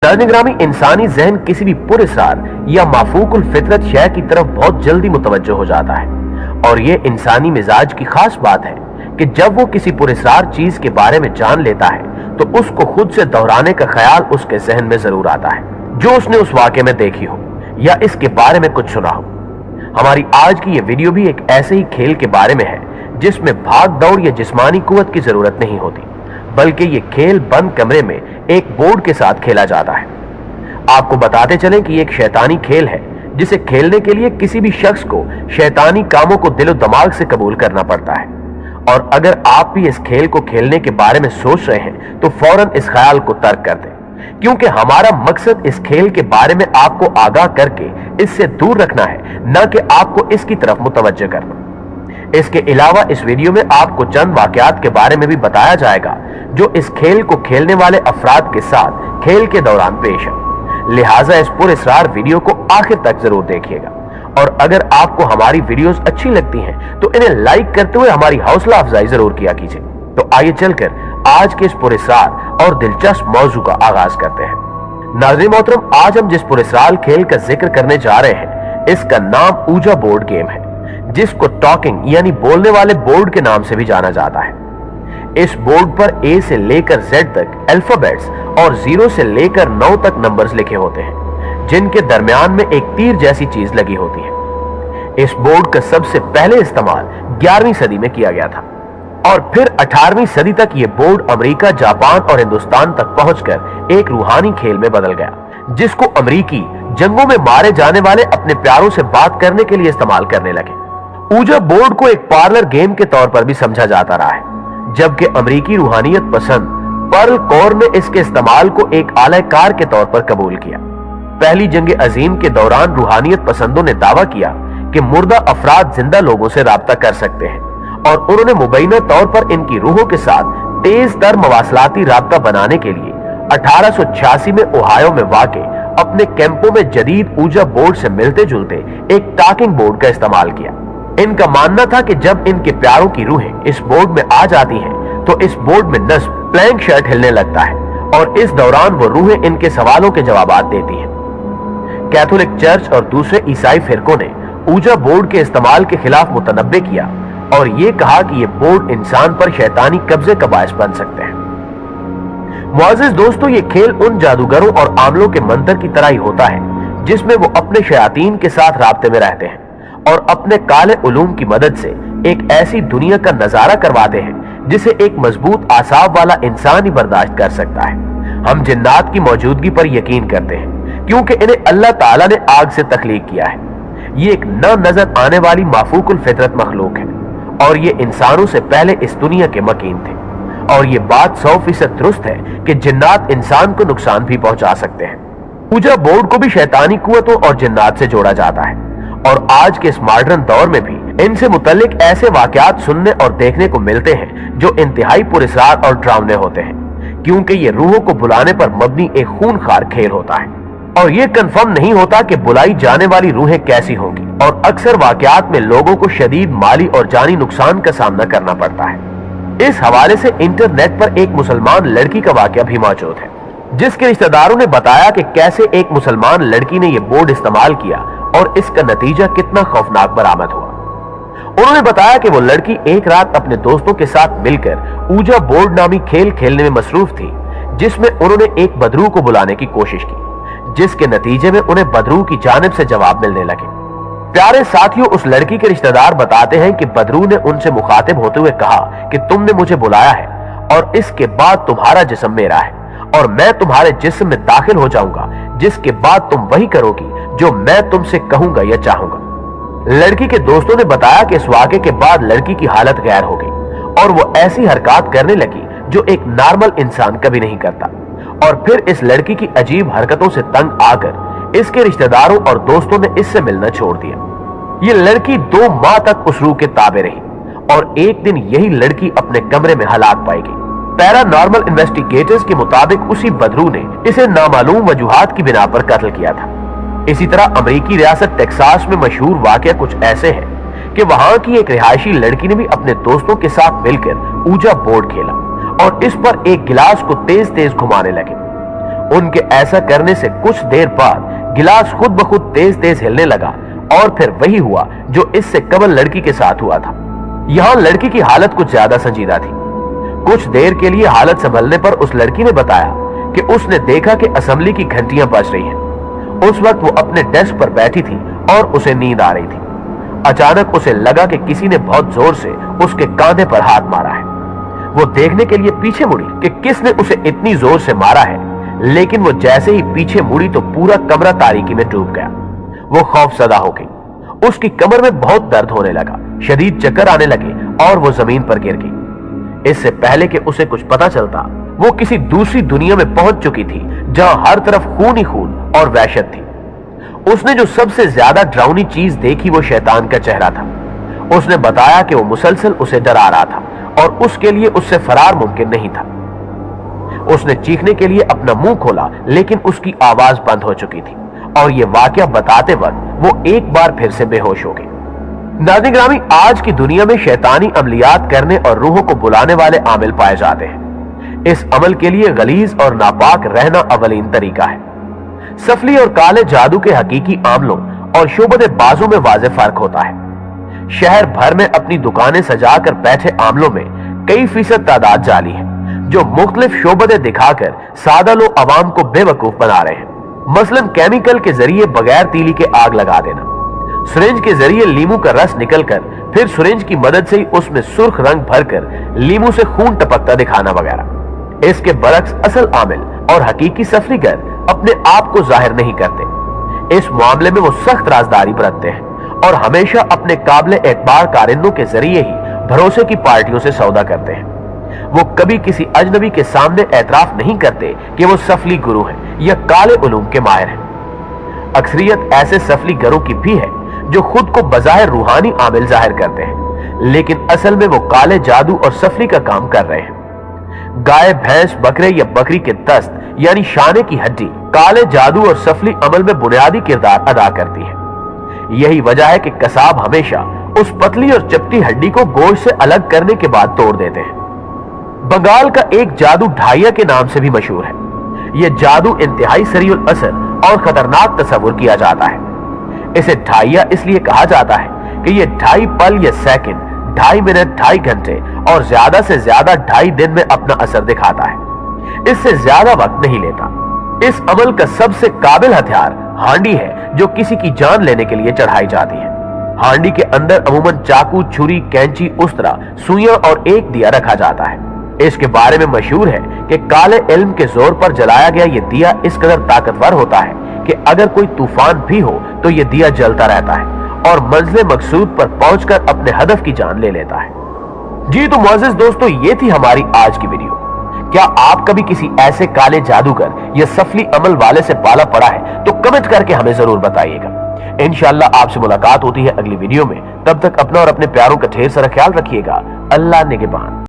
नाज़रीन ग्रामी, इंसानी जहन किसी भी पुरअसरार या माफूकुल फितरत शय की तरफ बहुत जल्दी मुतवज्जो हो जाता है, और ये इंसानी मिजाज की खास बात है कि जब वो किसी पुरअसरार चीज के बारे में जान लेता है तो उसको खुद से दोहराने का ख्याल उसके जहन में जरूर आता है, जो उसने उस वाक़े में देखी हो या इसके बारे में कुछ सुना हो। हमारी आज की ये वीडियो भी एक ऐसे ही खेल के बारे में है जिसमें भाग दौड़ या जिस्मानी कुव्वत की जरूरत नहीं होती, बल्कि ये खेल बंद कमरे में एक बोर्ड के साथ खेला जाता है। आपको बताते चलें कि ये एक शैतानी खेल है जिसे खेलने के लिए किसी भी शख्स को शैतानी कामों को दिलो दिमाग से कबूल करना पड़ता है। और अगर आप भी इस खेल को खेलने के बारे में सोच रहे हैं तो फौरन इस ख्याल को तर्क कर दें, क्योंकि हमारा मकसद इस खेल के बारे में आपको आगाह करके इससे दूर रखना है, न कि आपको इसकी तरफ मुतवज्जह करना। इसके अलावा इस वीडियो में आपको चंद वाकयात के बारे में भी बताया जाएगा जो इस खेल को खेलने वाले अफराद के साथ खेल के दौरान पेश है। लिहाजा इस पुरअसरार वीडियो को आखिर तक जरूर देखिएगा, और अगर आपको हमारी वीडियोस अच्छी लगती हैं तो इन्हें लाइक करते हुए हमारी हौसला अफजाई जरूर किया कीजिए। तो आइए चलकर आज के इस पुरअसरार और दिलचस्प मौजू का आगाज करते हैं। नाज़रीन मोहतरम, आज हम जिस पुरअसरार खेल का जिक्र करने जा रहे हैं इसका नाम ऊजा बोर्ड गेम है, जिसको टॉकिंग यानी बोलने वाले बोर्ड के नाम से भी जाना जाता है। इस बोर्ड पर ए से लेकर जेड तक अल्फाबेट्स और 0 से लेकर 9 तक नंबर्स लिखे होते हैं, जिनके दरमियान में एक तीर जैसी चीज लगी होती है। इस बोर्ड का सबसे पहले इस्तेमाल 11वीं सदी में किया गया था, और फिर 18वीं सदी तक यह बोर्ड अमेरिका, जापान और हिंदुस्तान तक पहुंचकर एक रूहानी खेल में बदल गया, जिसको अमेरिकी जंगों में मारे जाने वाले अपने प्यारों से बात करने के लिए इस्तेमाल करने लगे। ऊजा बोर्ड को एक पार्लर गेम के तौर पर भी समझा जाता रहा है, जबकि अमेरिकी रूहानियत पसंद पर्ल कोर ने इसके इस्तेमाल को एक आलाकार के तौर पर कबूल किया। पहली जंग अजीम के दौरान रूहानियत पसंदों ने दावा किया कि मुर्दा अफराद जिंदा लोगों से राब्ता कर सकते हैं, और उन्होंने मुबैना तौर पर इनकी रूहों के साथ तेज तर मवासलाती राब्ता बनाने के लिए 1886 में ओहायो में वाक़े अपने कैंपों में जदीद ऊजा बोर्ड से मिलते जुलते एक टॉकिंग बोर्ड का इस्तेमाल किया। इनका मानना था कि जब इनके प्यारों की रूहें इस बोर्ड में आ जाती हैं तो इस बोर्ड में नस्ब प्लैंक शर्ट हिलने लगता है, और इस दौरान वो रूहें इनके सवालों के जवाबात देती हैं। कैथोलिक चर्च और दूसरे ईसाई फिरकों ने ऊजा बोर्ड के इस्तेमाल के खिलाफ मुतनब्बे किया और ये कहा कि ये बोर्ड इंसान पर शैतानी कब्जे का बायस बन सकते हैं। मुअज़्ज़िज़ दोस्तों, ये खेल उन जादूगरों और आमलों के मंतर की तरह ही होता है जिसमें वो अपने शयातीन के साथ राब्ते में रहते हैं और अपने काले उलूम की मदद से एक ऐसी दुनिया का नजारा करवाते हैं जिसे एक मजबूत आसाब वाला इंसान ही बर्दाश्त कर सकता है। हम जिन्नात की मौजूदगी पर यकीन करते हैं क्योंकि इन्हें अल्लाह ताला ने आग से तख्लीक किया है। ये एक न नजर आने वाली माफूकुल फितरत मखलूक है, और ये इंसानों से पहले इस दुनिया के मकीन थे। और ये बात 100% दुरुस्त है कि जिन्नात इंसान को नुकसान भी पहुंचा सकते हैं। ऊजा बोर्ड को भी शैतानी कुव्वतों और जिन्नात से जोड़ा जाता है, और आज के इस मॉडर्न दौर में भी इनसे मुतल्लिक ऐसे वाकयात सुनने और देखने को मिलते हैं जो इंतहाई पुरअसरार और डरावने होते हैं, क्योंकि ये रूहों को बुलाने पर मबनी एक खूनखार खेल होता है, और ये कंफर्म नहीं होता कि बुलाई जाने वाली रूहें कैसी होंगी, और अक्सर वाकयात में लोगों को शदीद माली और जानी नुकसान का सामना करना पड़ता है। इस हवाले से इंटरनेट पर एक मुसलमान लड़की का वाकया भी मौजूद है, जिसके रिश्तेदारों ने बताया कि कैसे एक मुसलमान लड़की ने यह बोर्ड इस्तेमाल किया और इसका नतीजा कितना खौफनाक बरामद हुआ। उन्होंने बताया कि वो लड़की एक रात अपने दोस्तों के साथ मिलकर ऊजा बोर्ड नामी खेल खेलने में मसरूफ थी, जिसमें उन्होंने एक बदरू को बुलाने की कोशिश की, जिसके नतीजे में उन्हें बदरू की जानिब से जवाब मिलने लगे। प्यारे साथियों, उस लड़की के रिश्तेदार बताते हैं कि बदरू ने उनसे मुखातिब होते हुए कहा कि तुमने मुझे बुलाया है और इसके बाद तुम्हारा जिस्म मेरा है और मैं तुम्हारे जिस्म में दाखिल हो जाऊंगा, जिसके बाद तुम वही करोगी जो मैं तुमसे कहूंगा या चाहूंगा। लड़की के दोस्तों ने बताया कि इस वाक़े के बाद लड़की की हालत गैर हो गई और वो ऐसी हरकत करने लगी जो एक नॉर्मल इंसान कभी नहीं करता, और फिर इस लड़की की अजीब हरकतों से तंग आकर इसके रिश्तेदारों और दोस्तों ने इससे मिलना छोड़ दिया। ये लड़की 2 माह तक उस रूह के ताबे रही, और एक दिन यही लड़की अपने कमरे में हलाक पाई गई। पैरानॉर्मल इन्वेस्टिगेटर्स के मुताबिक उसी बदरू ने इसे नामालूम वजूहात की बिना पर कत्ल किया था। इसी तरह अमेरिकी रियासत टेक्सास में मशहूर वाकया कुछ ऐसे है कि वहां की एक रिहायशी लड़की ने भी अपने दोस्तों के साथ मिलकर ऊजा बोर्ड खेला और इस पर एक गिलास को तेज तेज घुमाने लगे। उनके ऐसा करने से कुछ देर बाद गिलास खुद ब खुद तेज तेज हिलने लगा और फिर वही हुआ जो इससे कबल लड़की के साथ हुआ था। यहां लड़की की हालत कुछ ज्यादा संजीदा थी। कुछ देर के लिए हालत संभलने पर उस लड़की ने बताया कि उसने देखा कि असेंबली की घंटियां बज रही हैं। उस वक्त वो अपने डेस्क पर बैठी थी और उसे नींद आ रही थी। अचानक उसे लगा कि किसी ने बहुत जोर से उसके कांधे पर हाथ मारा है। वो देखने के लिए पीछे मुड़ी कि किसने उसे इतनी जोर से मारा है, लेकिन वो जैसे ही पीछे मुड़ी तो पूरा कमरा तारीकी में डूब गया। वो खौफजदा हो गई। उसकी कमर में बहुत दर्द होने लगा, शदीद चक्कर आने लगे और वो जमीन पर गिर गई। इससे पहले कि उसे कुछ पता चलता, वो किसी दूसरी दुनिया में पहुंच चुकी थी जहां हर तरफ खून ही खून और वहशत थी। उसने जो सबसे ज्यादा डरावनी चीज देखी वो शैतान का चेहरा था। उसने बताया कि वो मुसलसल उसे डरा रहा था और उसके लिए उससे फरार मुमकिन नहीं था। उसने चीखने के लिए अपना मुंह खोला, लेकिन उसकी आवाज बंद हो चुकी थी और ये वाकया बताते वक्त वो एक बार फिर से बेहोश हो गई। नाज़रीन ग्रामी, आज की दुनिया में शैतानी अमलियात करने और रूहों को बुलाने वाले आमिल पाए जाते हैं। इस अमल के लिए गलीज और नापाक रहना अवलीन तरीका है। सफली और काले जादू के हकीकी आमलों और शोबदे बाजों में वाज़ेह फर्क होता है। शहर भर में अपनी दुकानें सजाकर बैठे आमलों में कई फीसद तादाद जाली है, जो मुख्तलिफ शोबदे दिखाकर सादा लोग अवाम को बेवकूफ बना रहे हैं। मसलन केमिकल के जरिए बगैर तीली के आग लगा देना, सिरिंज के जरिए लीमू का रस निकलकर फिर सिरिंज की मदद से ही उसमें सुर्ख रंग भरकर लीमू से खून टपकता दिखाना वगैरह। इसके बरक्स असल आमिल और हकीकी सफरीगर अपने आप को जाहिर नहीं करते। इस मामले में वो सख्त राजदारी बरतते हैं और हमेशा अपने काबिल एतबार कारिंदों के जरिए ही भरोसे की पार्टियों से सौदा करते हैं। वो कभी किसी अजनबी के सामने एतराफ नहीं करते कि वो सफली गुरु हैं या काले उलूम के माहिर हैं। अक्सरियत ऐसे सफली गरों की भी है जो खुद को बजाहिर रूहानी आमिल जाहिर करते हैं, लेकिन असल में वो काले जादू और सफली का काम कर रहे हैं। गाय, भैंस, बकरे या बकरी के दस्त यानी शाने की हड्डी काले जादू और सफली अमल में बुनियादी किरदार अदा करती है। यही वजह है कि कसाब हमेशा उस पतली और चपटी हड्डी को गोश्त से अलग करने के बाद तोड़ देते हैं। बंगाल का एक जादू ढाइया के नाम से भी मशहूर है। यह जादू इंतहाई सरीउल असर और खतरनाक तस्वुर किया जाता है। इसे ढाइया इसलिए कहा जाता है कि यह 2.5 पल या सेकंड, 2.5 मिनट, 2.5 घंटे और ज्यादा से ज्यादा 2.5 दिन में अपना असर दिखाता है। इससे ज्यादा वक्त नहीं लेता। इस अमल का सबसे काबिल हथियार हांडी है, जो किसी की जान लेने के लिए चढ़ाई जाती है। हांडी के अंदर अमूमन चाकू, छुरी, कैंची, उस्तरा, सुइयां और एक दिया रखा जाता है। इसके बारे में मशहूर है कि काले इल्म के जोर पर जलाया गया यह दिया इस कदर ताकतवर होता है कि अगर कोई तूफान भी हो तो यह दिया जलता रहता है और मंजिल मकसूद पर पहुंचकर अपने हदफ की जान ले लेता है। जी तो मुअज़्ज़िज़ दोस्तों, ये थी हमारी आज की वीडियो। क्या आप कभी किसी ऐसे काले जादूगर या सफली अमल वाले से पाला पड़ा है तो कमेंट करके हमें जरूर बताइएगा। इंशाअल्लाह आपसे मुलाकात होती है अगली वीडियो में। तब तक अपना और अपने प्यारों का ढेर सारा ख्याल रखिएगा। अल्लाह निगहबान।